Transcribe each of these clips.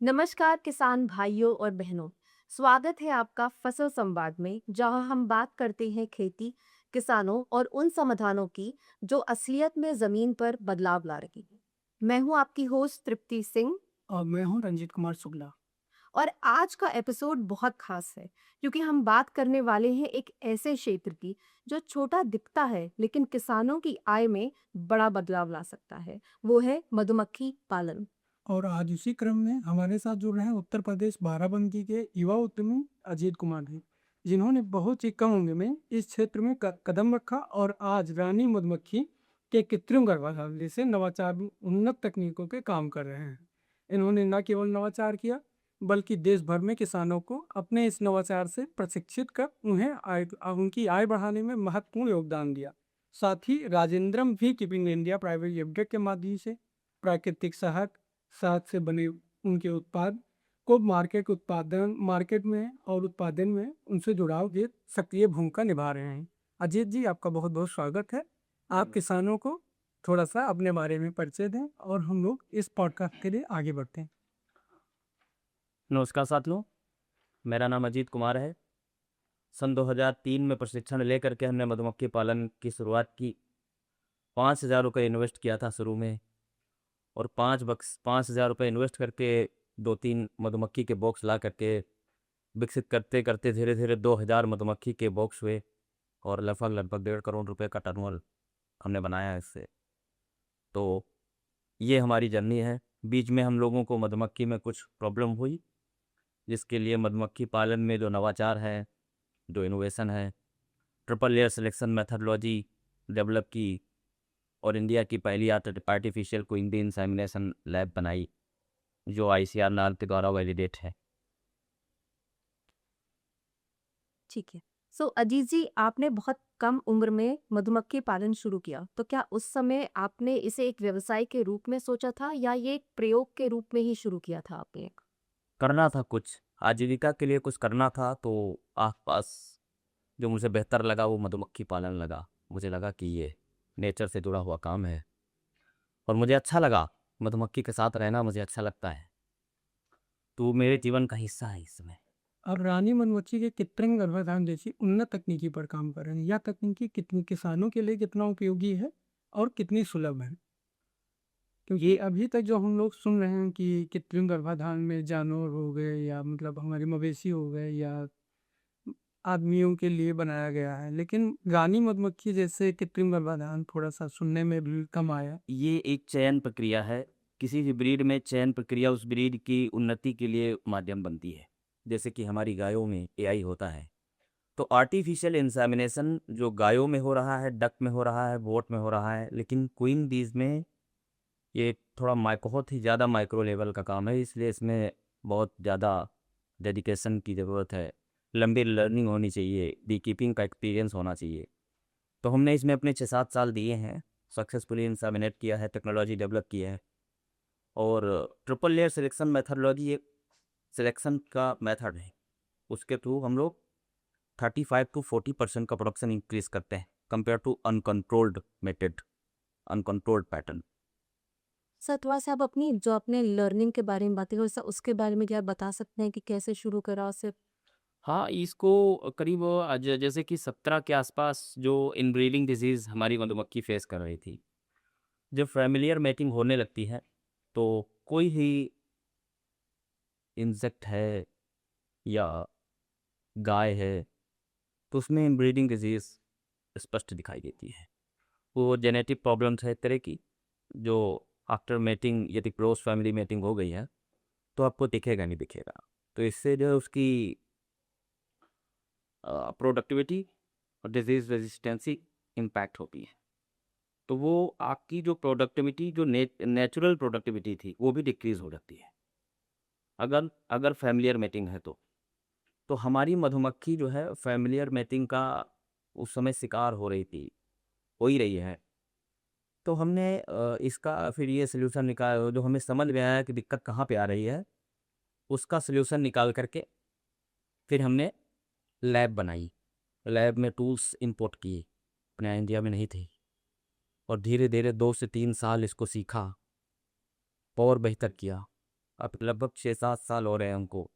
नमस्कार किसान भाइयों और बहनों। स्वागत है आपका फसल संवाद में, जहां हम बात करते हैं खेती, किसानों और उन समाधानों की जो असलियत में जमीन पर बदलाव ला रही हैं। मैं हूं आपकी होस्ट तृप्ति सिंह। और मैं हूँ रंजीत कुमार शुक्ला। और आज का एपिसोड बहुत खास है, क्योंकि हम बात करने वाले हैं एक ऐसे क्षेत्र की जो छोटा दिखता है लेकिन किसानों की आय में बड़ा बदलाव ला सकता है। वो है मधुमक्खी पालन। और आज उसी क्रम में हमारे साथ जुड़ रहे हैं उत्तर प्रदेश बाराबंकी के युवा उद्यमी अजीत कुमार जी, जिन्होंने बहुत ही कम उम्र में इस क्षेत्र में कदम रखा और आज रानी मधुमक्खी के कृत्रिम गर्भाधान जैसे नवाचार उन्नत तकनीकों के काम कर रहे हैं। इन्होंने न केवल नवाचार किया, बल्कि देश भर में किसानों को अपने इस नवाचार से प्रशिक्षित कर उनकी आय बढ़ाने में महत्वपूर्ण योगदान दिया। साथ ही राजेंद्रम भी कीपिंग इंडिया प्राइवेट लिमिटेड के माध्यम से प्राकृतिक शहद शहद से बने उनके उत्पाद को मार्केट में और उत्पादन में उनसे जुड़ाव के सक्रिय भूमिका निभा रहे हैं। अजीत जी, आपका बहुत बहुत स्वागत है। आप किसानों को थोड़ा सा अपने बारे में परिचय दें और हम लोग इस पॉडकास्ट के लिए आगे बढ़ते हैं। नमस्कार साथियों, मेरा नाम अजीत कुमार है। सन 2003 में प्रशिक्षण लेकर के हमने मधुमक्खी पालन की शुरुआत की। 5,000 रुपये इन्वेस्ट किया था शुरू में, और 5,000 रुपये इन्वेस्ट करके 2-3 मधुमक्खी के बॉक्स ला करके विकसित करते करते धीरे धीरे 2,000 मधुमक्खी के बॉक्स हुए, और लगभग 1.5 करोड़ रुपए का टर्नओवर हमने बनाया इससे। तो ये हमारी जर्नी है। बीच में हम लोगों को मधुमक्खी में कुछ प्रॉब्लम हुई, जिसके लिए मधुमक्खी पालन में जो नवाचार है, जो इनोवेशन है, triple layer selection methodology develop की, और इंडिया की पहली artificial queen bee insemination lab बनाई, जो ICAR नार्थ द्वारा वैलिडेट है। ठीक है। सो अजीत जी, आपने बहुत कम उम्र में मधुमक्खी पालन शुरू किया, तो क्या उस समय आपने इसे एक व्यवसाय के रूप में सोचा था या ये एक प्रयोग के रूप में ही शुरू किया था आपने? करना था कुछ, आजीविका के लिए कुछ करना था, तो आसपास जो मुझे बेहतर लगा वो मधुमक्खी पालन लगा। मुझे लगा कि ये नेचर से जुड़ा हुआ काम है, और मुझे अच्छा लगा। मधुमक्खी के साथ रहना मुझे अच्छा लगता है, तो मेरे जीवन का हिस्सा है इस समय। अब रानी मधुमक्खी के कृत्रिम गर्भाधान जैसी उन्नत तकनीकी पर काम कर रहे हैं। यह तकनीकी कितनी किसानों के लिए कितना उपयोगी है और कितनी सुलभ है? क्योंकि अभी तक जो हम लोग सुन रहे हैं कि कृत्रिम गर्भाधान में जानवर हो गए या मतलब हमारे मवेशी हो गए या आदमियों के लिए बनाया गया है, लेकिन रानी मधुमक्खी जैसे कृत्रिम गर्भाधान थोड़ा सा सुनने में भी कम आया। ये एक चयन प्रक्रिया है। किसी भी ब्रीड में चयन प्रक्रिया उस ब्रीड की उन्नति के लिए माध्यम बनती है। जैसे कि हमारी गायों में AI होता है, तो आर्टिफिशियल इंसेमिनेशन जो गायों में हो रहा है, डक में हो रहा है, वोट में हो रहा है, लेकिन क्वीन बीज में ये थोड़ा बहुत ही ज़्यादा माइक्रो लेवल का काम है। इसलिए इसमें बहुत ज़्यादा डेडिकेशन की ज़रूरत है, लंबी लर्निंग होनी चाहिए, बी कीपिंग का एक्सपीरियंस होना चाहिए। तो हमने इसमें अपने 6-7 साल दिए हैं, सक्सेसफुली इंसेमिनेट किया है, टेक्नोलॉजी डेवलप की है। और ट्रिपल लेयर सिलेक्शन मेथडोलॉजी एक सिलेक्शन का मेथड है। उसके थ्रू हम लोग 35 to 40% का प्रोडक्शन इंक्रीज करते हैं, compare to uncontrolled method, uncontrolled pattern. Sir, थोड़ा सा आप अपनी जो आपने लर्निंग के बारे में बातें करी, सर उसके बारे में क्या बता सकते हैं कि कैसे शुरू करा उसे? हाँ, इसको करीब जैसे कि 17 के आसपास जो इनब्रीडिंग डिजीज़ हमारी मधुमक्खी फेस कर रही थी। जब फैमिलियर मेटिंग होने लगती है, तो कोई ही इंसेक्ट है या गाय है, तो उसमें इनब्रीडिंग डिजीज़ स्पष्ट दिखाई देती है। वो जेनेटिक प्रॉब्लम्स है एक तरह की, जो आफ्टर मेटिंग यदि क्रॉस फैमिली मेटिंग हो गई है, तो आपको दिखेगा नहीं दिखेगा। तो इससे जो है उसकी प्रोडक्टिविटी और डिजीज़ रेजिस्टेंसी इम्पैक्ट होती है। तो वो आपकी जो प्रोडक्टिविटी, जो नेचुरल प्रोडक्टिविटी थी, वो भी डिक्रीज़ हो जाती है, अगर अगर फैमिलियर मेटिंग है तो हमारी मधुमक्खी जो है फैमिलियर मेटिंग का उस समय शिकार हो रही थी, हो ही रही है। तो हमने इसका फिर ये सॉल्यूशन निकाला, जो हमें समझ में आया कि दिक्कत कहाँ पे आ रही है, उसका सॉल्यूशन निकाल करके फिर हमने लैब बनाई। लैब में टूल्स इंपोर्ट किए, अपने इंडिया में नहीं थे, और धीरे धीरे 2 से 3 साल इसको सीखा और बेहतर किया। अब लगभग 6-7 साल हो रहे हैं हमको।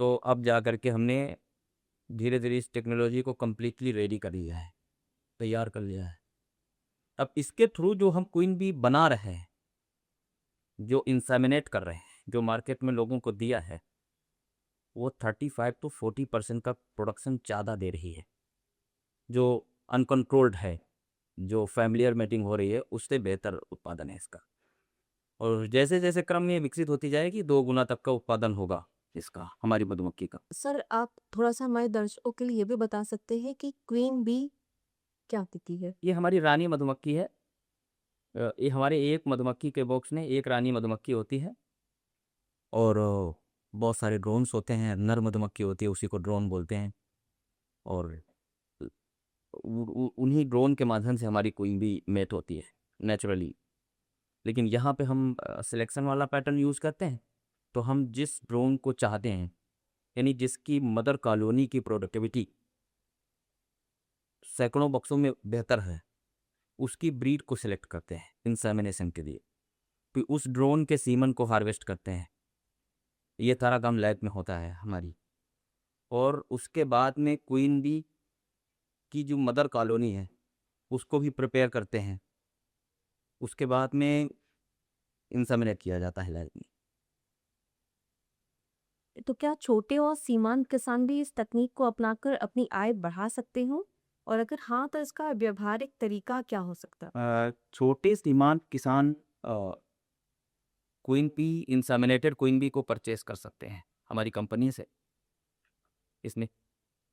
तो अब जा कर के हमने धीरे धीरे इस टेक्नोलॉजी को कम्प्लीटली रेडी कर लिया है, तैयार कर लिया है। अब इसके थ्रू जो हम क्वीन बी बना रहे हैं, जो इंसेमिनेट कर रहे हैं, जो मार्केट में लोगों को दिया है, वो 35 to 40% का प्रोडक्शन ज़्यादा दे रही है। जो अनकंट्रोल्ड है, जो फैमिलियर मेटिंग हो रही है, उससे बेहतर उत्पादन है इसका। और जैसे जैसे क्रम में विकसित होती जाएगी 2 गुना तक का उत्पादन होगा इसका, हमारी मधुमक्खी का। सर आप थोड़ा सा हमारे दर्शकों के लिए ये भी बता सकते हैं कि क्वीन बी क्या होती है? ये हमारी रानी मधुमक्खी है। ये हमारे एक मधुमक्खी के बॉक्स में एक रानी मधुमक्खी होती है और बहुत सारे ड्रोन्स होते हैं। नर मधुमक्खी होती है, उसी को ड्रोन बोलते हैं। और उन्हीं ड्रोन के माध्यम से हमारी क्वीन बी मेट होती है नेचुरली। लेकिन यहाँ पे हम सिलेक्शन वाला पैटर्न यूज़ करते हैं। तो हम जिस ड्रोन को चाहते हैं, यानी जिसकी मदर कॉलोनी की प्रोडक्टिविटी सैकड़ों बक्सों में बेहतर है, उसकी ब्रीड को सिलेक्ट करते हैं इंसेमिनेशन के लिए। फिर उस ड्रोन के सीमन को हार्वेस्ट करते हैं। ये सारा काम लैब में होता है हमारी। और उसके बाद में क्वीन बी की जो मदर कॉलोनी है, उसको भी प्रिपेयर करते हैं। उसके बाद में इंसेमिनेट किया जाता है लैब में। तो क्या छोटे और सीमांत किसान भी इस तकनीक को अपनाकर अपनी आय बढ़ा सकते हो? और अगर हाँ, तो इसका व्यवहारिक तरीका क्या हो सकता है? छोटे सीमांत किसान queen B, inseminated queen B को परचेस कर सकते हैं हमारी कंपनी से। इसमें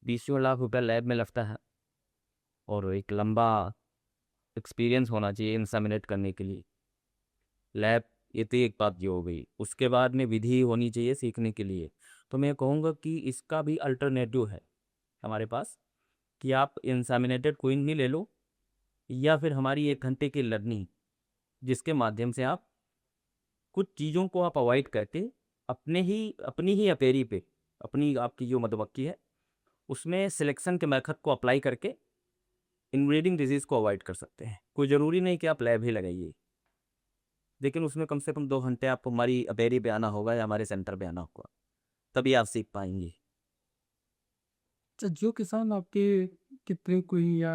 20 लाख रुपया लैब में लगता है और एक लंबा एक्सपीरियंस होना चाहिए इंसेमिनेट करने के लिए। लैब ये तो एक बात जो हो गई, उसके बाद में विधि होनी चाहिए सीखने के लिए। तो मैं कहूँगा कि इसका भी अल्टरनेटिव है हमारे पास, कि आप इंसेमिनेटेड क्वीन बी ले लो, या फिर हमारी 1 घंटे की लर्निंग, जिसके माध्यम से आप कुछ चीज़ों को आप अवॉइड करके अपनी ही अपेरी पे, अपनी आपकी जो मधुमक्खी है, उसमें सिलेक्शन के मेथड को अप्लाई करके इनब्रीडिंग डिजीज़ को अवॉइड कर सकते हैं। कोई ज़रूरी नहीं कि आप लैब ही लगाइए, लेकिन उसमें कम से कम 2 घंटे आपको हमारी अपेरी पे आना होगा या हमारे सेंटर पे आना होगा, तभी आप सीख पाएंगे। अच्छा, जो किसान आपके कितने क्वीन या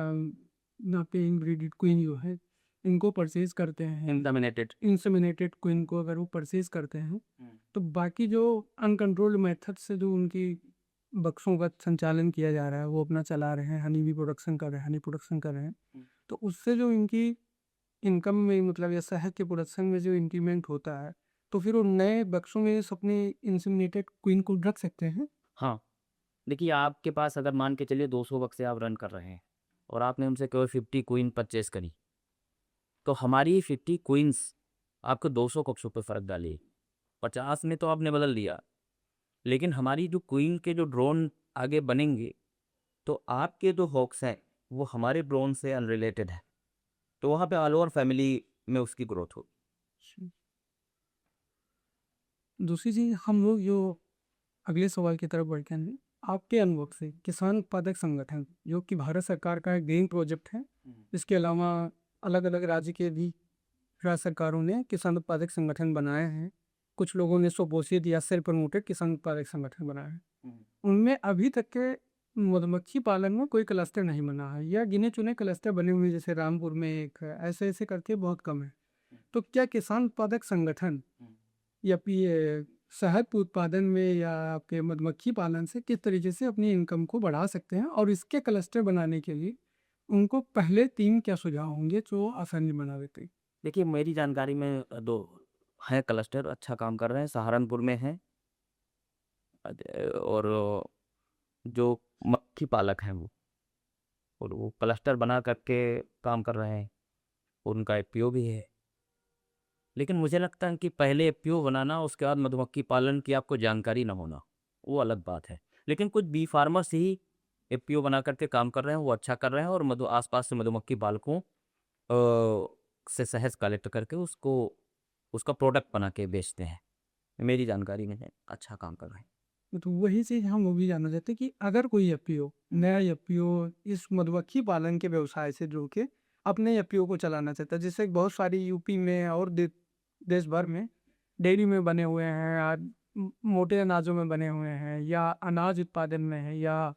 आपके इनब्रीडेड क्वीन जो है इनको परचेज करते हैं, इंसेमिनेटेड इंसेमिनेटेड क्वीन को अगर वो परचेज करते हैं, तो बाकी जो अनकंट्रोल्ड मेथड से जो उनकी बक्सों का संचालन किया जा रहा है, वो अपना चला रहे हैं, हनी भी प्रोडक्शन कर रहे हैं, हनी प्रोडक्शन कर रहे हैं, तो उससे जो इनकी इनकम में मतलब या शहद के प्रोडक्शन में जो इंक्रीमेंट होता है, तो फिर वो नए बक्सों में अपने इंसेमिनेटेड क्वीन को रख सकते हैं। हाँ, देखिए आपके पास अगर मान के चलिए 200 बक्से आप रन कर रहे हैं और आपने हमसे केवल 50 क्वीन परचेस करी, तो हमारी 50 क्वींस आपको 200 कक्षों पर फ़र्क डाली। 50 में तो आपने बदल दिया, लेकिन हमारी जो क्वीन के जो ड्रोन आगे बनेंगे, तो आपके जो हॉक्स हैं वो हमारे ड्रोन से अनरिलेटेड है। तो वहाँ पे ऑल ओवर फैमिली में उसकी ग्रोथ होगी। दूसरी चीज हम लोग जो अगले सवाल की तरफ बढ़ते हैं, आपके अनुभव से किसान उत्पादक संगठन जो कि भारत सरकार का एक ग्रीन प्रोजेक्ट है, इसके अलावा अलग अलग राज्य के भी राज्य सरकारों ने किसान उत्पादक संगठन बनाए हैं। कुछ लोगों ने स्वघोषित या सेल्फ प्रमोटेड किसान उत्पादक संगठन बनाए हैं। उनमें अभी तक के मधुमक्खी पालन में कोई क्लस्टर नहीं बना है, या गिने चुने क्लस्टर बने हुए हैं, जैसे रामपुर में एक है, ऐसे ऐसे करके बहुत कम है। तो क्या किसान उत्पादक संगठन या फिर शहद उत्पादन में या आपके मधुमक्खी पालन से किस तरीके से अपनी इनकम को बढ़ा सकते हैं, और इसके क्लस्टर बनाने के लिए उनको पहले 3 क्या सुझाव होंगे जो आसानी बना देते हैं? देखिए मेरी जानकारी में 2 हैं क्लस्टर अच्छा काम कर रहे हैं। सहारनपुर में है और जो मक्खी पालक हैं वो, और वो क्लस्टर बना करके काम कर रहे हैं। उनका एफपीओ भी है। लेकिन मुझे लगता है कि पहले एफपीओ बनाना, उसके बाद मधुमक्खी पालन की आपको जानकारी ना होना, वो अलग बात है। लेकिन कुछ बी फार्मर्स ही एफपीओ बना करके काम कर रहे हैं, वो अच्छा कर रहे हैं, और आसपास से मधुमक्खी पालकों से शहद कलेक्ट करके उसका प्रोडक्ट बना के बेचते हैं। मेरी जानकारी में है, अच्छा काम कर रहे हैं। तो वही चीज़ हम वो भी जानना चाहते हैं कि अगर कोई एफपीओ नया एफपीओ इस मधुमक्खी पालन के व्यवसाय से जुड़ के अपने एफपीओ को चलाना चाहता है, जिससे बहुत सारी यूपी में और देश भर में डेयरी में बने हुए हैं या मोटे अनाजों में बने हुए हैं या अनाज उत्पादन में है या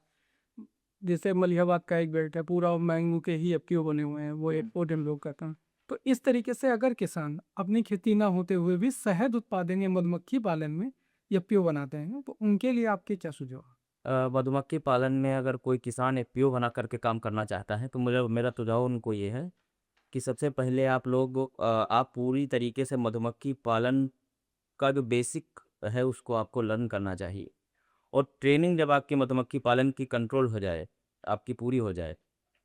जैसे मलिहाबाद का एक बेल्ट है पूरा मैंगो के ही एफपीओ बने हुए हैं, वो एक्सपोर्ट हम लोग करते हैं। तो इस तरीके से अगर किसान अपनी खेती ना होते हुए भी शहद उत्पादन या मधुमक्खी पालन में एफपीओ बनाते हैं तो उनके लिए आपके क्या सुझाव हैं? मधुमक्खी पालन में अगर कोई किसान एफपीओ बना करके काम करना चाहता है तो मुझे मेरा सुझाव उनको ये है कि सबसे पहले आप पूरी तरीके से मधुमक्खी पालन का जो बेसिक है उसको आपको लर्न करना चाहिए। और ट्रेनिंग जब आपकी मधुमक्खी पालन की कंट्रोल हो जाए, आपकी पूरी हो जाए,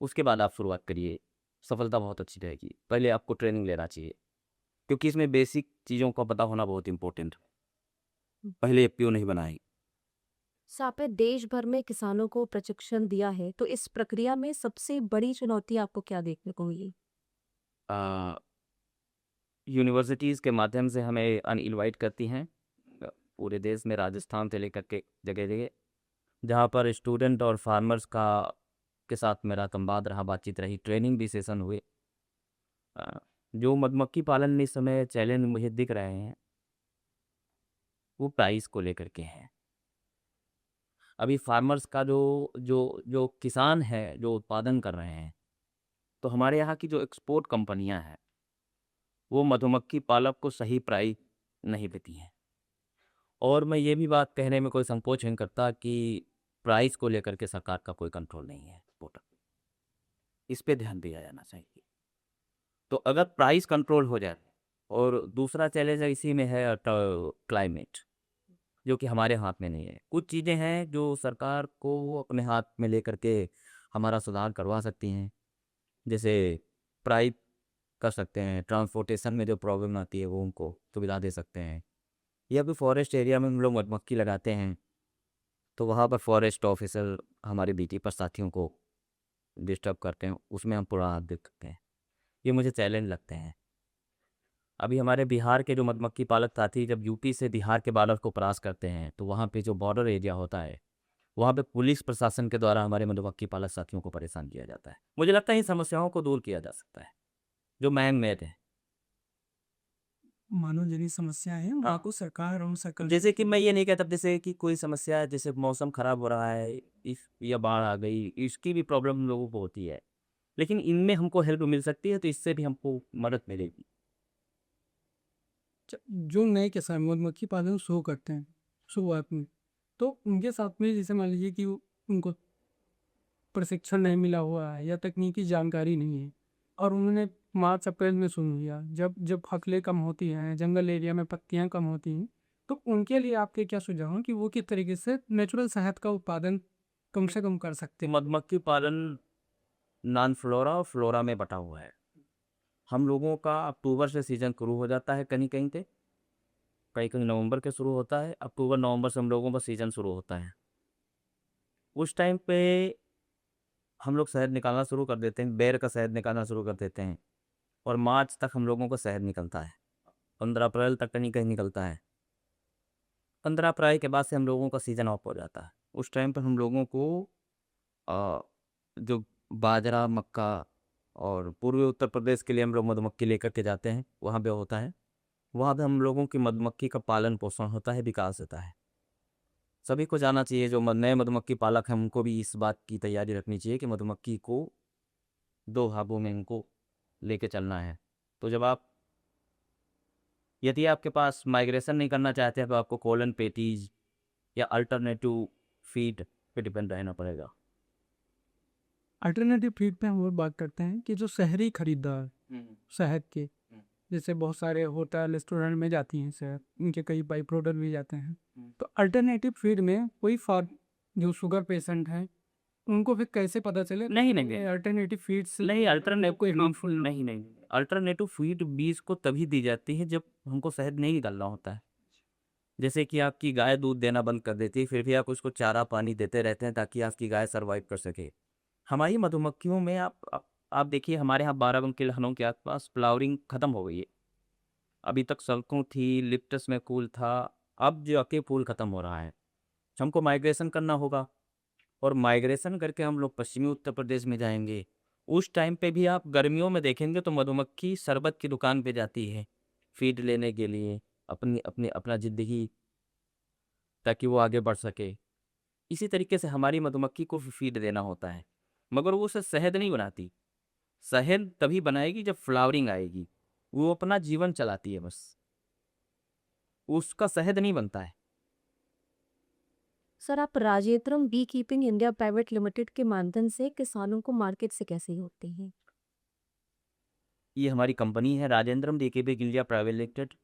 उसके बाद आप शुरुआत करिए, सफलता बहुत अच्छी रहेगी। पहले आपको ट्रेनिंग लेना चाहिए क्योंकि इसमें बेसिक चीज़ों का पता होना बहुत इंपॉर्टेंट है। पहले एफपीओ नहीं बनाएं। आपने देश भर में किसानों को प्रशिक्षण दिया है, तो इस प्रक्रिया में सबसे बड़ी चुनौती आपको क्या देखने को मिली? आ, यूनिवर्सिटीज़ के माध्यम से हमें अनइनवाइट करती हैं पूरे देश में, राजस्थान से लेकर के जगह जगह, जहाँ पर स्टूडेंट और फार्मर्स का के साथ मेरा संवाद रहा, बातचीत रही, ट्रेनिंग भी सेशन हुए। जो मधुमक्खी पालन में इस समय चैलेंज मुझे दिख रहे हैं वो प्राइस को लेकर के हैं। अभी फार्मर्स का जो जो जो किसान है जो उत्पादन कर रहे हैं, तो हमारे यहाँ की जो एक्सपोर्ट कंपनियां हैं वो मधुमक्खी पालक को सही प्राइस नहीं देती हैं। और मैं ये भी बात कहने में कोई संकोच नहीं करता कि प्राइस को लेकर के सरकार का कोई कंट्रोल नहीं है पोर्टल, इस पे ध्यान दिया जाना चाहिए। तो अगर प्राइस कंट्रोल हो जाए, और दूसरा चैलेंज इसी में है क्लाइमेट, जो कि हमारे हाथ में नहीं है। कुछ चीज़ें हैं जो सरकार को अपने हाथ में लेकर के हमारा सुधार करवा सकती हैं, जैसे प्राइस कर सकते हैं, ट्रांसपोर्टेशन में जो प्रॉब्लम आती है वो उनको सुविधा दे सकते हैं, या फिर फॉरेस्ट एरिया में हम लोग मधुमक्खी लगाते हैं तो वहाँ पर फॉरेस्ट ऑफिसर हमारे बीटी पर साथियों को डिस्टर्ब करते हैं, उसमें हम पूरा हाथ देख सकते हैं। ये मुझे चैलेंज लगते हैं। अभी हमारे बिहार के जो मधुमक्खी पालक साथी जब यूपी से बिहार के बॉर्डर को क्रॉस करते हैं तो वहाँ पे जो बॉर्डर एरिया होता है वहाँ पे पुलिस प्रशासन के द्वारा हमारे मधुमक्खी पालक साथियों को परेशान किया जाता है। मुझे लगता है इन समस्याओं को दूर किया जा सकता है जो मैन मेड है। मानव जनित समस्या है हाँ। आपको सरकार और सरकार जैसे कि मैं ये नहीं कहता जैसे कि कोई समस्या है, जैसे मौसम खराब हो रहा है इस या बाढ़ आ गई, इसकी भी प्रॉब्लम हम लोगों को होती है, लेकिन इनमें हमको हेल्प मिल सकती है तो इससे भी हमको मदद मिलेगी। जो नए किसान मधुमक्खी पालन शुरू करते हैं शुरुआत में, तो उनके साथ में जैसे मान लीजिए कि उनको प्रशिक्षण नहीं मिला हुआ है या तकनीकी जानकारी नहीं है और उन्होंने मार्च अप्रैल में शुरू किया, जब जब फसलें कम होती हैं, जंगल एरिया में पत्तियां कम होती हैं, तो उनके लिए आपके क्या सुझाव हैं कि वो किस तरीके से नेचुरल शहद का उत्पादन कम से कम कर सकते हैं? मधुमक्खी पालन नॉन फ्लोरा और फ्लोरा में बटा हुआ है। हम लोगों का अक्टूबर से सीजन शुरू हो जाता है, कहीं कहीं से कहीं कहीं नवंबर के शुरू होता है, अक्टूबर नवंबर से हम लोगों का सीजन शुरू होता है। उस टाइम पे हम लोग शहद निकालना शुरू कर देते हैं, बेर का शहद निकालना शुरू कर देते हैं, और मार्च तक हम लोगों का शहद निकलता है, 15 अप्रैल तक कहीं कहीं निकलता है। 15 अप्रैल के बाद से हम लोगों का सीज़न ऑफ हो जाता है। उस टाइम पर हम लोगों को आ, जो बाजरा, मक्का, और पूर्वी उत्तर प्रदेश के लिए हम लोग मधुमक्खी लेकर के जाते हैं, वहाँ पे होता है, वहाँ पे हम लोगों की मधुमक्खी का पालन पोषण होता है, विकास होता है। सभी को जाना चाहिए, जो नए मधुमक्खी पालक हैं उनको भी इस बात की तैयारी रखनी चाहिए कि मधुमक्खी को 2 भागों में इनको लेके चलना है। तो यदि आपके पास माइग्रेशन नहीं करना चाहते हैं तो आपको कोलन पेटीज या अल्टरनेटिव फीड पे डिपेंड रहना पड़ेगा। अल्टरनेटिव फीड पे हम लोग बात करते हैं कि जो शहरी खरीदार शहद के, जैसे बहुत सारे होटल रेस्टोरेंट में जाती हैं शहद, उनके कई बाई प्रोडक्ट भी जाते हैं, तो अल्टरनेटिव फीड में कोई फार्म जो शुगर पेशेंट हैं उनको फिर कैसे पता चले नहीं नहीं अल्टरनेटिव फीड्स नहीं, अल्टरनेटिव कोई हार्मफुल नहीं, अल्टरनेटिव फीड बीज को तभी दी जाती है जब हमको शहद नहीं निकालना होता है। जैसे कि आपकी गाय दूध देना बंद कर देती है, फिर भी आप उसको चारा पानी देते रहते हैं ताकि आपकी गाय सर्वाइव कर सके। हमारी मधुमक्खियों में आप देखिए, हमारे यहाँ बाराबंकी लखनऊ के आसपास फ्लावरिंग खत्म हो गई है। अभी तक सल्कों थी, लिप्टस में फूल था, अब जो अके फूल खत्म हो रहा है। हमको माइग्रेशन करना होगा, और माइग्रेशन करके हम लोग पश्चिमी उत्तर प्रदेश में जाएंगे। उस टाइम पे भी आप गर्मियों में देखेंगे तो मधुमक्खी शरबत की दुकान पे जाती है फीड लेने के लिए, अपनी अपनी अपना ज़िंदगी, ताकि वो आगे बढ़ सके। इसी तरीके से हमारी मधुमक्खी को फीड देना होता है, मगर वो उसे शहद नहीं बनाती। शहद तभी बनाएगी जब फ्लावरिंग आएगी। वो अपना जीवन चलाती है बस, उसका शहद नहीं बनता है। सर, आप राजेत्रम beekeeping India private limited के माध्यम से किसानों को मार्केट से कैसे जोड़ते हैं? ये हमारी कंपनी है राजेंद्रम बीकीपिंग इंडिया प्राइवेट लिमिटेड,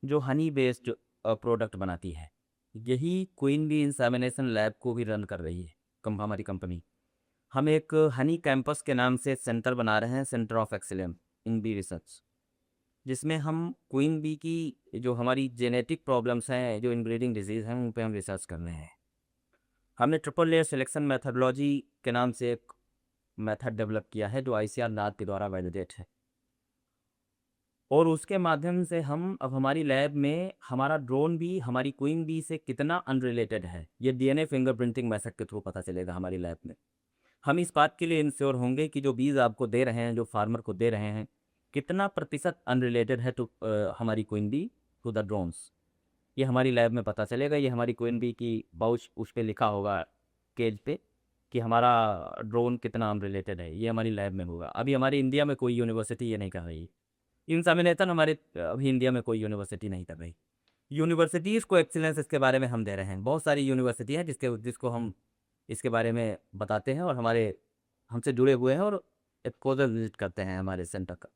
जो हनी बेस्ड प्रोडक्ट बनाती है। यही क्वीन बी इंसेमिनेशन लैब को भी रन कर रही है हमारी कंपनी। हम एक हनी कैंपस के नाम से सेंटर बना रहे हैं, centre of excellence in bee research, जिसमें हम क्वीन बी की जो हमारी जेनेटिक प्रॉब्लम्स हैं, जो इनब्रीडिंग डिजीज़ हैं, उन पे हम रिसर्च कर रहे हैं। हमने ट्रिपल लेयर सिलेक्शन मेथडोलॉजी के नाम से एक मेथड डेवलप किया है, जो आईसीआर नाथ के द्वारा वैलिडेट है। और उसके माध्यम से हम अब हमारी लैब में हमारा ड्रोन भी हमारी क्वीन बी से कितना अनरिलेटेड है, ये डीएनए फिंगरप्रिंटिंग मेथड के थ्रू पता चलेगा हमारी लैब में। हम इस बात के लिए इंश्योर होंगे कि जो बीज आपको दे रहे हैं, जो फार्मर को दे रहे हैं, कितना प्रतिशत अनरिलेटेड है टू हमारी queen bee to the drones. ये हमारी लैब में पता चलेगा। ये हमारी क्वीन बी की बाउच उस पर लिखा होगा केज पे कि हमारा ड्रोन कितना अनरिलेटेड है। ये हमारी लैब में होगा। अभी हमारी इंडिया में कोई यूनिवर्सिटी ये नहीं कर रही। इंसेमिनेशन हमारे अभी इंडिया में कोई यूनिवर्सिटी नहीं कर रही। यूनिवर्सिटीज़ को एक्सीलेंस इसके बारे में हम दे रहे हैं। बहुत सारी यूनिवर्सिटी हैं जिसको हम इसके बारे में बताते हैं, और हमारे हमसे जुड़े हुए हैं और एक्सपोजर विजिट करते हैं हमारे सेंटर का।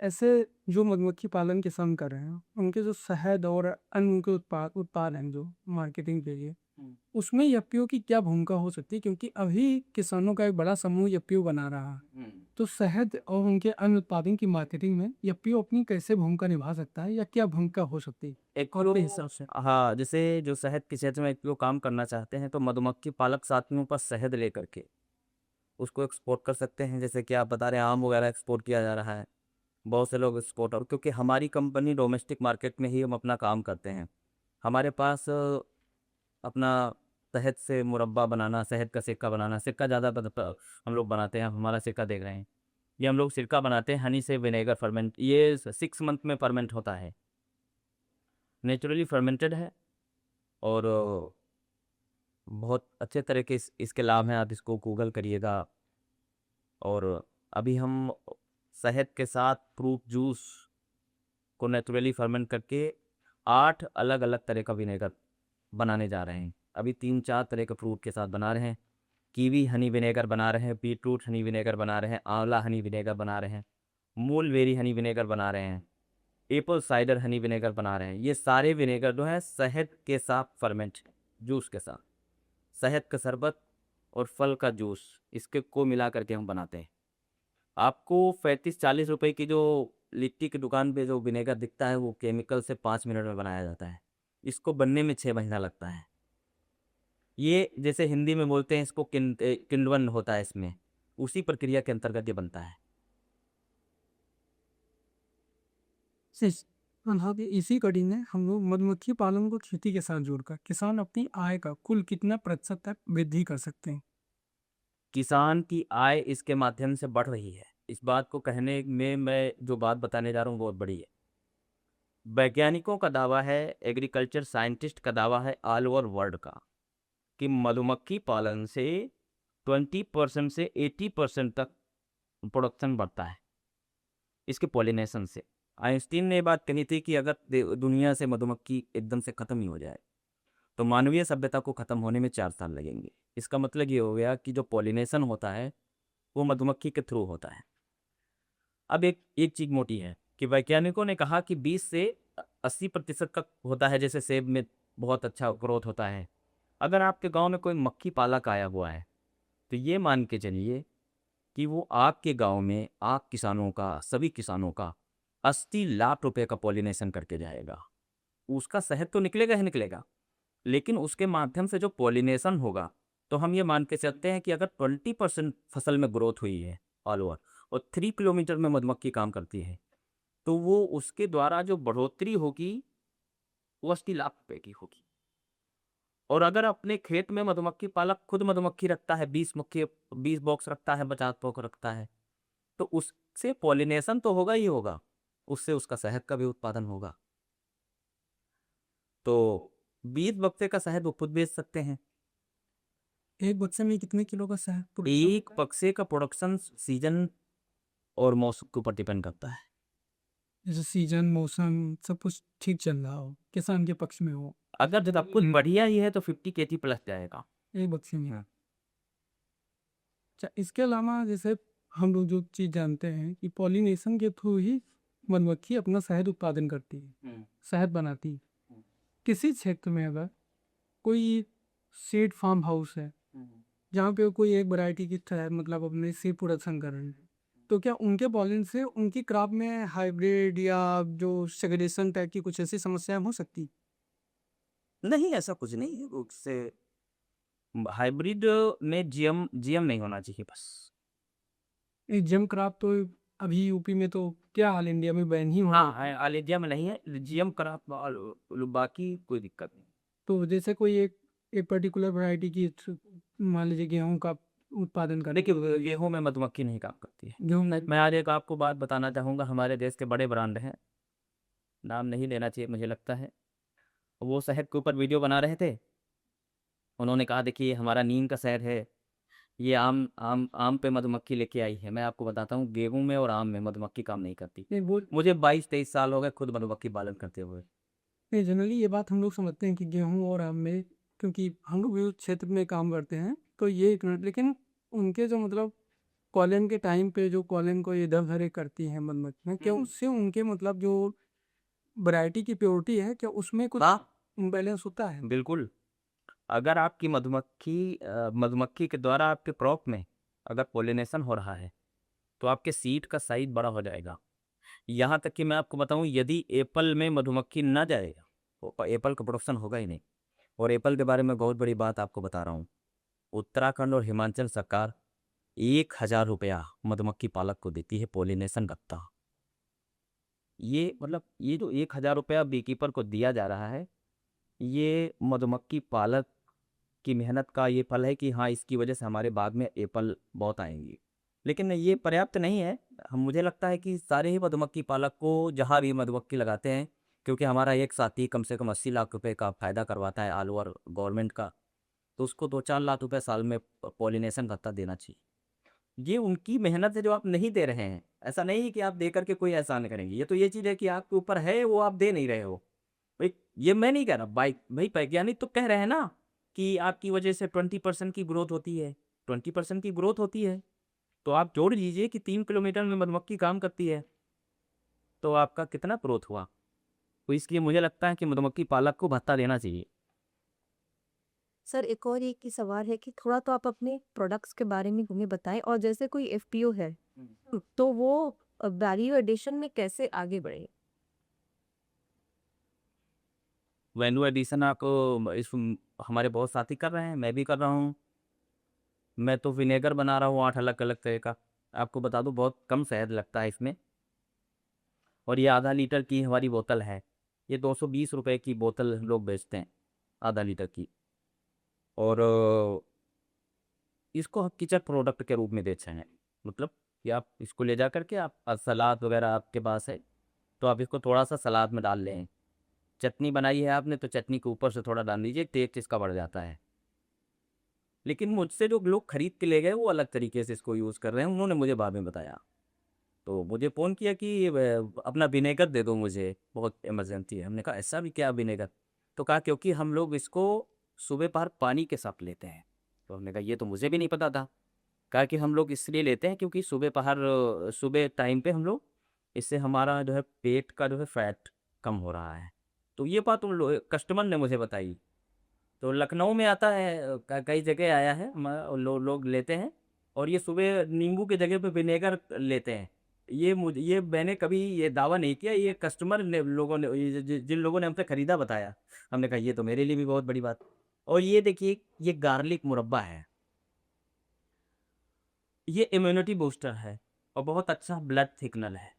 ऐसे जो मधुमक्खी पालन किसान कर रहे हैं, उनके जो शहद और अन्य उनके उत्पाद उत्पाद हैं जो मार्केटिंग के लिए, उसमें एफपीओ की क्या भूमिका हो सकती है? क्योंकि अभी किसानों का एक बड़ा समूह एफपीओ बना रहा है, तो शहद और उनके अन्य उत्पादों की मार्केटिंग में एफपीओ अपनी कैसे भूमिका निभा सकता है, या क्या भूमिका हो सकती है एक आपके हिसाब से? हाँ, जैसे जो शहद के क्षेत्र में एक लोग काम करना चाहते हैं, तो मधुमक्खी पालक साथियों पर शहद लेकर के उसको एक्सपोर्ट कर सकते हैं। जैसे कि आप बता रहे हैं, आम वगैरह एक्सपोर्ट किया जा रहा है। बहुत से लोग एक्सपोर्ट, और क्योंकि हमारी कंपनी डोमेस्टिक मार्केट में ही हम अपना काम करते हैं। हमारे पास अपना शहद से मुरब्बा बनाना, शहद का सिरका बनाना, सिरका ज़्यादा हम लोग बनाते हैं। हमारा सिरका देख रहे हैं, ये हम लोग सिरका बनाते हैं हनी से विनेगर फर्मेंट। ये 6 मंथ में फर्मेंट होता है, नेचुरली फर्मेंटेड है, और बहुत अच्छे तरह के इसके लाभ हैं। आप इसको गूगल करिएगा। और अभी हम शहद के साथ फ्रूट जूस को नेचुरली फर्मेंट करके 8 अलग अलग तरह का विनेगर बनाने जा रहे हैं। अभी 3-4 तरह के फ्रूट के साथ बना रहे हैं। कीवी हनी विनेगर बना रहे हैं, बीटरूट हनी विनेगर बना रहे हैं, आंवला हनी विनेगर बना रहे हैं, मूलबेरी हनी विनेगर बना रहे हैं, एप्पल साइडर हनी विनेगर बना रहे हैं। ये सारे विनेगर जो है शहद के साथ फर्मेंट, जूस के साथ, शहद का शरबत और फल का जूस, इसके को मिला करके हम बनाते हैं। आपको 35-40 रुपए की जो लिट्टी की दुकान पे जो विनेगर दिखता है, वो केमिकल से 5 मिनट में बनाया जाता है। इसको बनने में 6 महीना लगता है। ये जैसे हिंदी में बोलते हैं इसको किण्वन होता है इसमें, उसी प्रक्रिया के अंतर्गत ये बनता है। इस इसी कड़ी में हम लोग मधुमक्खी पालन को खेती के साथ जोड़कर किसान अपनी आय का कुल कितना प्रतिशत तक वृद्धि कर सकते हैं? किसान की आय इसके माध्यम से बढ़ रही है। इस बात को कहने में मैं जो बात बताने जा रहा हूँ बहुत बड़ी है। वैज्ञानिकों का दावा है, एग्रीकल्चर साइंटिस्ट का दावा है ऑल ओवर वर्ल्ड का, कि मधुमक्खी पालन से 20% से 80% तक प्रोडक्शन बढ़ता है इसके पॉलिनेशन से। आइंस्टीन ने ये बात कही थी कि अगर दुनिया से मधुमक्खी एकदम से ख़त्म ही हो जाए, तो मानवीय सभ्यता को ख़त्म होने में 4 साल लगेंगे। इसका मतलब ये हो गया कि जो पॉलिनेशन होता है वो मधुमक्खी के थ्रू होता है। अब एक चीज़ मोटी है कि वैज्ञानिकों ने कहा कि 20 से 80% का होता है, जैसे सेब में बहुत अच्छा ग्रोथ होता है। अगर आपके गांव में कोई मक्खी पालक आया हुआ है, तो ये मान के चलिए कि वो आपके गांव में आप किसानों का, सभी किसानों का 80 लाख रुपए का पॉलिनेशन करके जाएगा। उसका शहद तो निकलेगा ही निकलेगा, लेकिन उसके माध्यम से जो पॉलिनेशन होगा, तो हम ये मान के चलते हैं कि अगर 20% फसल में ग्रोथ हुई है ऑल ओवर, और 3 किलोमीटर में मधुमक्खी काम करती है, तो वो उसके द्वारा जो बढ़ोतरी होगी वो 80 लाख रुपए की होगी। और अगर अपने खेत में मधुमक्खी पालक खुद मधुमक्खी रखता है, 20 बॉक्स रखता है, 50 बॉक्स रखता है, तो उससे पॉलिनेशन तो होगा ही होगा, उससे उसका शहद का भी उत्पादन होगा। तो 20 बक्से का शहद वो खुद बेच सकते हैं। एक बक्से में कितने किलो का शहद production एक होता है? बक्से का प्रोडक्शन सीजन और मौसम के ऊपर डिपेंड करता है। जैसे सीजन मौसम सब कुछ ठीक चल रहा हो, किसान के पक्ष में हो, अगर सब कुछ बढ़िया ही है तो 50 kg प्लस जाएगा। एक बक्से में। हाँ। अच्छा, इसके अलावा जैसे हम लोग जो चीज़ जानते हैं कि पॉलिनेशन के थ्रू ही मधुमक्खी अपना शहद उत्पादन करती है, शहद बनाती है। किसी क्षेत्र में अगर कोई सीड फार्म हाउस है जहाँ पे कोई एक वैरायटी की शहद मतलब अपने सीड प्रोडक्शन कर रहे हैं, तो क्या उनके पॉलिन से उनकी क्रॉप में हाइब्रिड या जो सेग्रेगेशन टाइप की कुछ ऐसी समस्याएं हो सकती? नहीं, ऐसा कुछ नहीं है। उससे हाइब्रिड में जीएम नहीं होना चाहिए बस। ये जेम क्रॉप तो अभी यूपी में तो क्या हाल, इंडिया में बैन ही होना। हाँ, ऑल इंडिया में नहीं है जीएम क्रॉप, बाकी कोई दिक्कत नहीं। तो जैसे कोई एक पर्टिकुलर वैरायटी की मान लीजिए गेहूं का उत्पादन कर, देखिए, गेहूं में मधुमक्खी नहीं काम करती है। गेहूं में मैं आज एक आपको बात बताना चाहूँगा। हमारे देश के बड़े ब्रांड हैं, नाम नहीं लेना चाहिए मुझे लगता है, वो शहद के ऊपर वीडियो बना रहे थे। उन्होंने कहा देखिए हमारा नीम का शहद है, ये आम आम आम पे मधुमक्खी लेके आई है। मैं आपको बताता हूँ, गेहूं में और आम में मधुमक्खी काम नहीं करती। नहीं वो मुझे 22-23 साल हो गए खुद मधुमक्खी पालन करते हुए। नहीं, जनरली ये बात हम लोग समझते हैं कि गेहूं और आम में, क्योंकि हम लोग भी उस क्षेत्र में काम करते हैं तो ये लेकिन उनके जो मतलब कॉलन के टाइम पे जो कॉलन को इधर उधर करती हैं मधुमक्खियाँ, क्या उससे उनके मतलब जो वैरायटी की प्योरिटी है क्या उसमें कुछ हाँ, इम्बैलेंस होता है? बिल्कुल। अगर आपकी मधुमक्खी के द्वारा आपके क्रॉप में अगर पोलिनेशन हो रहा है तो आपके सीड का साइज बड़ा हो जाएगा। यहाँ तक कि मैं आपको बताऊँ, यदि एप्पल में मधुमक्खी ना जाएगा तो एप्पल का प्रोडक्शन होगा ही नहीं। और एप्पल के बारे में बहुत बड़ी बात आपको बता रहा हूँ। उत्तराखंड और हिमाचल सरकार 1000 रुपया मधुमक्खी पालक को देती है पोलिनेशन भत्ता। ये मतलब ये जो 1000 रुपया बीकीपर को दिया जा रहा है, ये मधुमक्खी पालक की मेहनत का ये फल है कि हाँ, इसकी वजह से हमारे बाग में एप्पल बहुत आएंगी। लेकिन ये पर्याप्त नहीं है। हम मुझे लगता है कि सारे ही मधुमक्खी पालक को जहाँ भी मधुमक्खी लगाते हैं, क्योंकि हमारा एक साथी कम से कम 80 लाख रुपए का फ़ायदा करवाता है ऑल ओवर गवर्नमेंट का, तो उसको 2-4 लाख रुपए साल में पॉलिनेशन भत्ता देना चाहिए। ये उनकी मेहनत है जो आप नहीं दे रहे हैं। ऐसा नहीं है कि आप दे करके कोई एहसान करेंगे। ये तो ये चीज़ है कि आपके ऊपर है, वो आप दे नहीं रहे हो। भाई, ये मैं नहीं कह रहा, भाई वैज्ञानिक तो कह रहे हैं ना कि आपकी वजह से 20% की ग्रोथ होती है। 20% की ग्रोथ होती है तो आप जोड़ लीजिए कि 3 किलोमीटर में मधुमक्खी काम करती है, तो आपका कितना ग्रोथ हुआ। तो इसलिए मुझे लगता है कि मधुमक्खी पालक को भत्ता देना चाहिए। सर एक और एक ही सवाल है कि थोड़ा तो आप अपने प्रोडक्ट्स के बारे में हमें बताएं, और जैसे कोई एफपीओ है तो वो वैल्यू एडिशन में कैसे आगे बढ़े? वैल्यू एडिशन आपको हमारे बहुत साथी कर रहे हैं, मैं भी कर रहा हूँ। मैं तो विनेगर बना रहा हूँ 8 अलग अलग तरह का। आपको बता दूँ, बहुत कम शहद लगता है इसमें। और ये आधा लीटर की हमारी बोतल है। ये 220 रुपए की बोतल हम लोग बेचते हैं, आधा लीटर की। और इसको हम किचन प्रोडक्ट के रूप में बेच रहे हैं। मतलब कि आप इसको ले जा करके आप सलाद वगैरह आपके पास है तो आप इसको थोड़ा सा सलाद में डाल लें। चटनी बनाई है आपने तो चटनी के ऊपर से थोड़ा डाल दीजिए, टेस्ट इसका बढ़ जाता है। लेकिन मुझसे जो लोग खरीद के ले गए वो अलग तरीके से इसको यूज़ कर रहे हैं, उन्होंने मुझे बाद में बताया। तो मुझे फ़ोन किया कि अपना विनेगर दे दो मुझे, बहुत इमरजेंसी है। हमने कहा ऐसा भी क्या विनेगर? तो कहा क्योंकि हम लोग इसको सुबह पहर पानी के साथ लेते हैं। तो हमने कहा ये तो मुझे भी नहीं पता था। कहा कि हम लोग इसलिए लेते हैं क्योंकि सुबह पहर सुबह टाइम पे हम लोग, इससे हमारा जो है पेट का जो है फैट कम हो रहा है। तो ये बात उन कस्टमर ने मुझे बताई। तो लखनऊ में आता है, कई जगह आया है, लोग लेते हैं। और ये सुबह नींबू की जगह पे विनेगर लेते हैं। ये मैंने कभी ये दावा नहीं किया, ये कस्टमर ने लोगों ने जिन लोगों ने हमसे खरीदा बताया। हमने कहा ये तो मेरे लिए भी बहुत बड़ी बात। और ये देखिए, ये गार्लिक मुरब्बा है, ये इम्यूनिटी बूस्टर है और बहुत अच्छा ब्लड थिकनर है।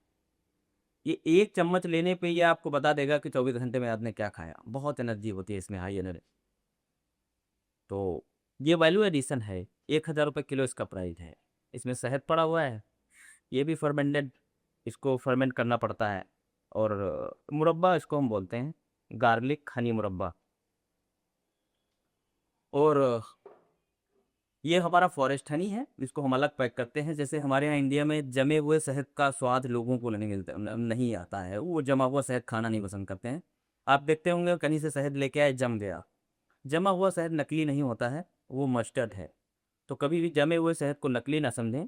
ये 1 चम्मच लेने पे ये आपको बता देगा कि 24 घंटे में आपने क्या खाया। बहुत एनर्जी होती है इसमें, हाई एनर्जी। तो ये वैल्यू एडिशन है। 1000 रुपये किलो इसका प्राइस है। इसमें शहद पड़ा हुआ है, ये भी फर्मेंटेड, इसको फर्मेंट करना पड़ता है। और मुरब्बा इसको हम बोलते हैं, गार्लिक हनी मुरब्बा। और ये हमारा फॉरेस्ट हनी है, इसको हम अलग पैक करते हैं। जैसे हमारे यहाँ इंडिया में जमे हुए शहद का स्वाद लोगों को नहीं मिलता, नहीं आता है, वो जमा हुआ शहद खाना नहीं पसंद करते हैं। आप देखते होंगे कहीं से शहद लेके आए, जम गया। जमा हुआ शहद नकली नहीं होता है, वो मस्टर्ड है। तो कभी भी जमे हुए शहद को नकली ना समझें।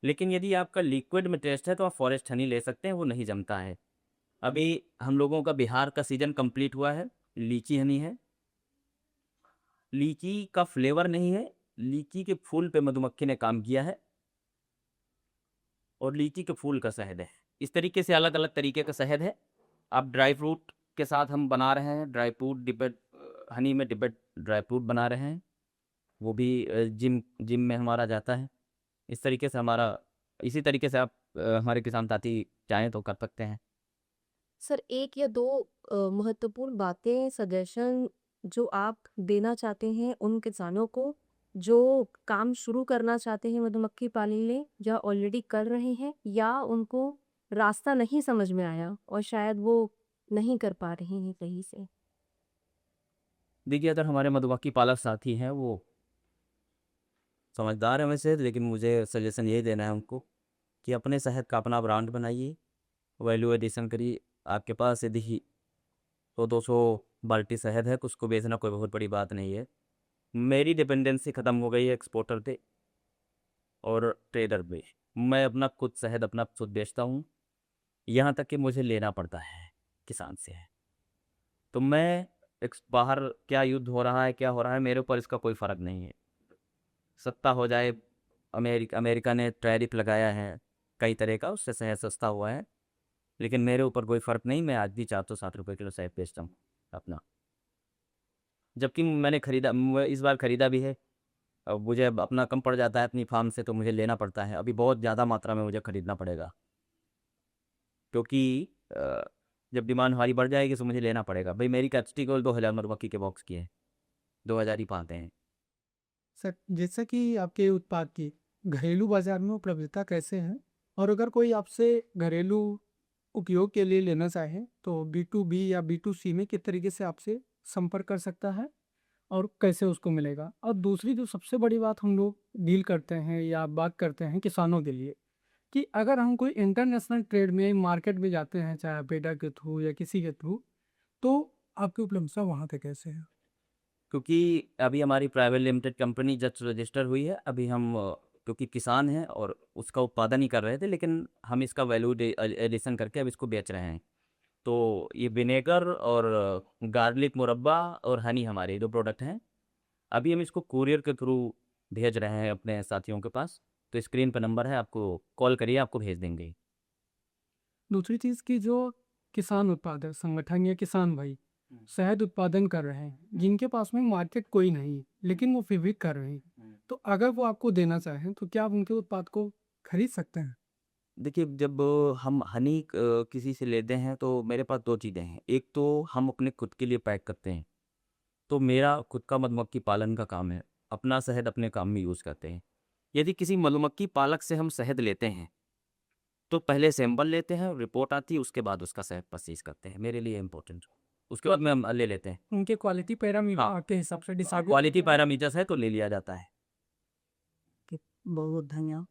लेकिन यदि आपका लिक्विड में टेस्ट है तो आप फॉरेस्ट हनी ले सकते हैं, वो नहीं जमता है। अभी हम लोगों का बिहार का सीजन कंप्लीट हुआ है, लीची हनी है। लीची का फ्लेवर नहीं है, लीची के फूल पे मधुमक्खी ने काम किया है और लीची के फूल का शहद है। इस तरीके से अलग अलग तरीके का शहद है। आप ड्राई फ्रूट के साथ हम बना रहे हैं, ड्राई फ्रूट डिपेड हनी में डिपेड ड्राई फ्रूट बना रहे हैं, वो भी जिम जिम में हमारा जाता है। इस तरीके से हमारा, इसी तरीके से आप हमारे किसान साथी चाहें तो कर सकते हैं। सर, एक या दो महत्वपूर्ण बातें, सजेशन जो आप देना चाहते हैं उन किसानों को जो काम शुरू करना चाहते हैं मधुमक्खी पालन में, या ऑलरेडी कर रहे हैं, या उनको रास्ता नहीं समझ में आया और शायद वो नहीं कर पा रहे हैं कहीं से। देखिए, अगर हमारे मधुमक्खी पालक साथी हैं, वो समझदार हैं वैसे, लेकिन मुझे सजेशन यही देना है उनको कि अपने शहद का अपना ब्रांड बनाइए, वैल्यू एडिशन करिए। आपके पास यदि 100-200 बाल्टी शहद है, उसको बेचना कोई बहुत बड़ी बात नहीं है। मेरी डिपेंडेंसी ख़त्म हो गई है एक्सपोर्टर पे और ट्रेडर पे। मैं अपना खुद शहद अपना खुद बेचता हूँ, यहाँ तक कि मुझे लेना पड़ता है किसान से। तो मैं बाहर क्या युद्ध हो रहा है, क्या हो रहा है, मेरे ऊपर इसका कोई फ़र्क नहीं है। सत्ता हो जाए, अमेरिका ने टैरिफ लगाया है कई तरह का, उससे शहद सस्ता हुआ है, लेकिन मेरे ऊपर कोई फ़र्क नहीं। मैं आज भी 460 रुपये किलो शहद बेचता हूँ अपना, जबकि मैंने खरीदा, इस बार खरीदा भी है। अब मुझे अब अपना कम पड़ जाता है अपनी फार्म से, तो मुझे लेना पड़ता है। अभी बहुत ज़्यादा मात्रा में मुझे खरीदना पड़ेगा, क्योंकि जब डिमांड हमारी बढ़ जाएगी तो मुझे लेना पड़ेगा। भाई, मेरी कैपेसिटी केवल 2000 मधुमक्खी के बॉक्स की है, 2000 ही पालते हैं। सर, जैसा कि आपके उत्पाद की घरेलू बाजार में उपलब्धता कैसे है, और अगर कोई आपसे घरेलू उपयोग के लिए लेना चाहे तो B2B या B2C में किस तरीके से आपसे संपर्क कर सकता है और कैसे उसको मिलेगा। और दूसरी जो सबसे बड़ी बात हम लोग डील करते हैं या बात करते हैं किसानों के लिए, कि अगर हम कोई इंटरनेशनल ट्रेड में मार्केट में जाते हैं, चाहे पेडा के थ्रू या किसी के थ्रू, तो आपकी उपलब्धता वहाँ पे कैसे है। क्योंकि अभी हमारी private limited company just register हुई है। अभी हम क्योंकि किसान हैं और उसका उत्पादन ही कर रहे थे, लेकिन हम इसका वैल्यू एडिशन करके अब इसको बेच रहे हैं। तो ये विनेगर और गार्लिक मुरब्बा और हनी हमारे दो प्रोडक्ट हैं। अभी हम इसको कुरियर के थ्रू भेज रहे हैं अपने साथियों के पास। तो स्क्रीन पर नंबर है, आपको कॉल करिए, आपको भेज देंगे। दूसरी चीज़ की जो किसान उत्पादक संगठन या किसान भाई शहद उत्पादन कर रहे हैं, जिनके पास में मार्केट कोई नहीं है, लेकिन वो फिर भी कर रहे हैं, तो अगर वो आपको देना चाहें तो क्या आप उनके उत्पाद को खरीद सकते हैं। देखिए, जब हम हनी किसी से लेते हैं तो मेरे पास दो चीज़ें हैं। एक तो हम अपने खुद के लिए पैक करते हैं, तो मेरा खुद का मधुमक्खी पालन का काम है, अपना शहद अपने काम में यूज़ करते हैं। यदि किसी मधुमक्खी पालक से हम शहद लेते हैं तो पहले सैंपल लेते हैं, रिपोर्ट आती है, उसके बाद उसका शहद परचेज करते हैं। मेरे लिए इम्पोर्टेंट, उसके बाद में हम ले लेते हैं। उनके क्वालिटी पैरामीटर हाँ, के हिसाब से डिसाइड क्वालिटी पैरामीटर्स है तो ले लिया जाता है। बहुत धन्यवाद।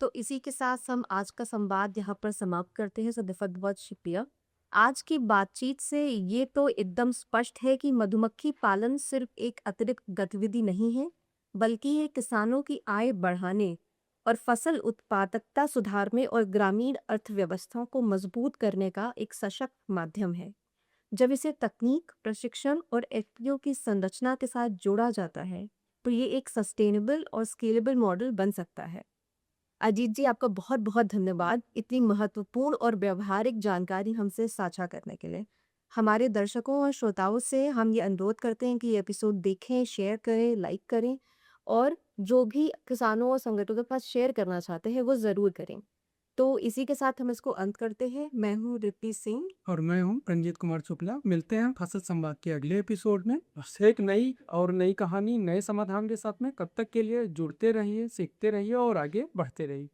तो इसी के साथ हम आज का संवाद यहाँ पर समाप्त करते हैं। सर, बहुत शुक्रिया। आज की बातचीत से ये तो एकदम स्पष्ट है कि मधुमक्खी पालन सिर्फ एक अतिरिक्त गतिविधि नहीं है, बल्कि ये किसानों की आय बढ़ाने और फसल उत्पादकता सुधार में और ग्रामीण अर्थव्यवस्था को मजबूत करने का एक सशक्त माध्यम है। जब इसे तकनीक, प्रशिक्षण और एफपीओ की संरचना के साथ जोड़ा जाता है, तो ये एक सस्टेनेबल और स्केलेबल मॉडल बन सकता है। अजीत जी, आपका बहुत बहुत धन्यवाद इतनी महत्वपूर्ण और व्यवहारिक जानकारी हमसे साझा करने के लिए। हमारे दर्शकों और श्रोताओं से हम ये अनुरोध करते हैं कि ये एपिसोड देखें, शेयर करें, लाइक करें, और जो भी किसानों और संगठनों के पास शेयर करना चाहते हैं वो ज़रूर करें। तो इसी के साथ हम इसको अंत करते हैं। मैं हूँ रिपी सिंह और मैं हूँ रंजीत कुमार शुक्ला। मिलते हैं फसल संवाद के अगले एपिसोड में, बस एक नई कहानी, नए समाधान के साथ में। कब तक के लिए जुड़ते रहिए, सीखते रहिए और आगे बढ़ते रहिए।